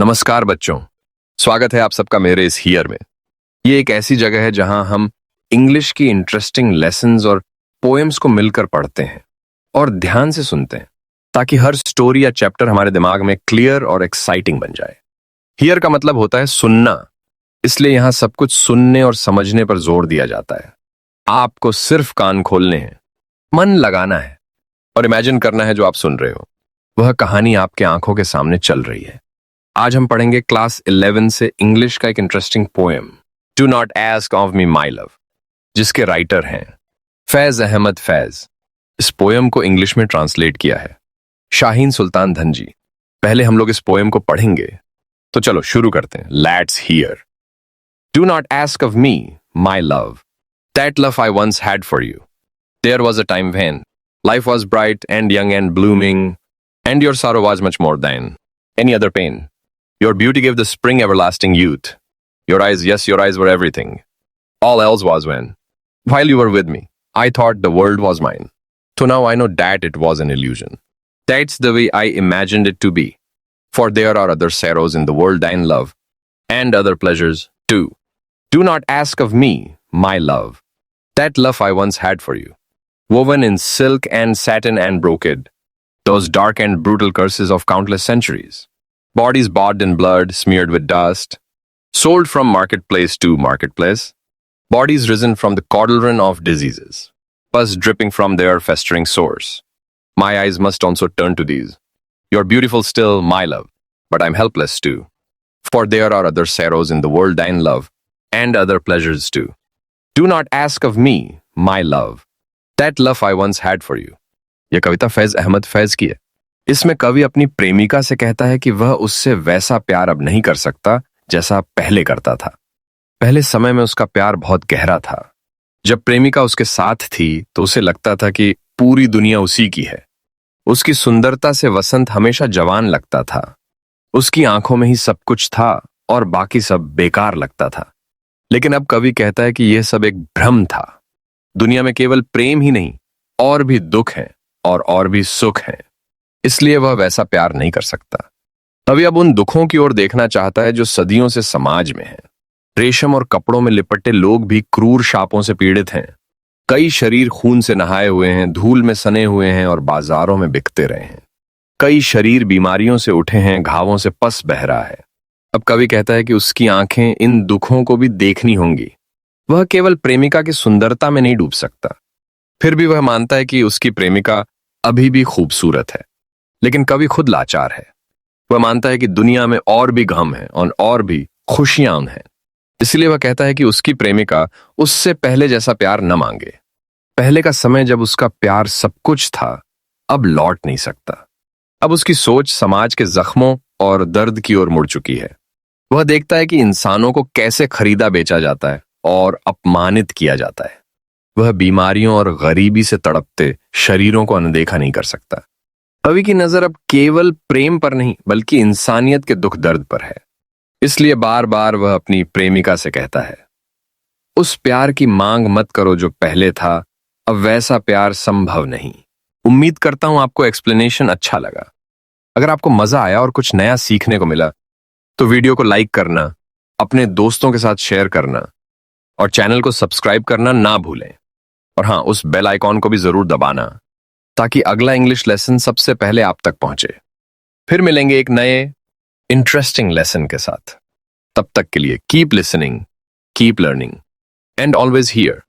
नमस्कार बच्चों, स्वागत है आप सबका मेरे इस हियर में। ये एक ऐसी जगह है जहां हम इंग्लिश की इंटरेस्टिंग लेसन्स और पोएम्स को मिलकर पढ़ते हैं और ध्यान से सुनते हैं ताकि हर स्टोरी या चैप्टर हमारे दिमाग में क्लियर और एक्साइटिंग बन जाए। हियर का मतलब होता है सुनना, इसलिए यहां सब कुछ सुनने और समझने पर जोर दिया जाता है। आपको सिर्फ कान खोलने हैं, मन लगाना है और इमेजिन करना है जो आप सुन रहे हो वह कहानी आपके आंखों के सामने चल रही है। आज हम पढ़ेंगे क्लास 11 से इंग्लिश का एक interesting poem, do not ask of me my love, जिसके राइटर हैं फैज अहमद फैज। इस पोएम को इंग्लिश में ट्रांसलेट किया है शाहीन सुल्तान धनजी। पहले हम लोग इस पोएम को पढ़ेंगे, तो चलो शुरू करते हैं। Let's hear. Do not ask of me my love, that love I once had for you. There was a time when life was bright and young and blooming, and your sorrow was much more than any other pain. Your beauty gave the spring everlasting youth. Your eyes, yes, your eyes were everything. All else was when, while you were with me, I thought the world was mine. So now I know that it was an illusion. That's the way I imagined it to be. For there are other sorrows in the world than love, and other pleasures too. Do not ask of me, my love, that love I once had for you, woven in silk and satin and brocade, those dark and brutal curses of countless centuries. Bodies bathed in blood, smeared with dust, sold from marketplace to marketplace, bodies risen from the cauldron of diseases, pus dripping from their festering sores. My eyes must also turn to these. You're beautiful still, my love, but I'm helpless too. For there are other sorrows in the world than love, and other pleasures too. Do not ask of me, my love, that love I once had for you. यह कविता फैज अहमद फैज की है। इसमें कवि अपनी प्रेमिका से कहता है कि वह उससे वैसा प्यार अब नहीं कर सकता जैसा पहले करता था। पहले समय में उसका प्यार बहुत गहरा था। जब प्रेमिका उसके साथ थी तो उसे लगता था कि पूरी दुनिया उसी की है। उसकी सुंदरता से वसंत हमेशा जवान लगता था। उसकी आंखों में ही सब कुछ था और बाकी सब बेकार लगता था। लेकिन अब कवि कहता है कि यह सब एक भ्रम था। दुनिया में केवल प्रेम ही नहीं, और भी दुख है और भी सुख है, इसलिए वह वैसा प्यार नहीं कर सकता। कवि अब उन दुखों की ओर देखना चाहता है जो सदियों से समाज में है। रेशम और कपड़ों में लिपटे लोग भी क्रूर शापों से पीड़ित हैं। कई शरीर खून से नहाए हुए हैं, धूल में सने हुए हैं और बाजारों में बिकते रहे हैं। कई शरीर बीमारियों से उठे हैं, घावों से पस बह रहा है। अब कवि कहता है कि उसकी आंखें इन दुखों को भी देखनी होंगी। वह केवल प्रेमिका की सुंदरता में नहीं डूब सकता। फिर भी वह मानता है कि उसकी प्रेमिका अभी भी खूबसूरत है। लेकिन कवि खुद लाचार है। वह मानता है कि दुनिया में और भी गम है और भी खुशियां हैं। इसलिए वह कहता है कि उसकी प्रेमिका उससे पहले जैसा प्यार न मांगे। पहले का समय जब उसका प्यार सब कुछ था, अब लौट नहीं सकता। अब उसकी सोच समाज के जख्मों और दर्द की ओर मुड़ चुकी है। वह देखता है कि इंसानों को कैसे खरीदा बेचा जाता है और अपमानित किया जाता है। वह बीमारियों और गरीबी से तड़पते शरीरों को अनदेखा नहीं कर सकता। कवि की नजर अब केवल प्रेम पर नहीं बल्कि इंसानियत के दुख दर्द पर है। इसलिए बार बार वह अपनी प्रेमिका से कहता है, उस प्यार की मांग मत करो जो पहले था, अब वैसा प्यार संभव नहीं। उम्मीद करता हूं आपको एक्सप्लेनेशन अच्छा लगा। अगर आपको मजा आया और कुछ नया सीखने को मिला तो वीडियो को लाइक करना, अपने दोस्तों के साथ शेयर करना और चैनल को सब्सक्राइब करना ना भूलें। और हाँ, उस बेल आइकॉन को भी जरूर दबाना ताकि अगला इंग्लिश लेसन सबसे पहले आप तक पहुंचे। फिर मिलेंगे एक नए इंटरेस्टिंग लेसन के साथ। तब तक के लिए keep listening, keep learning and always here.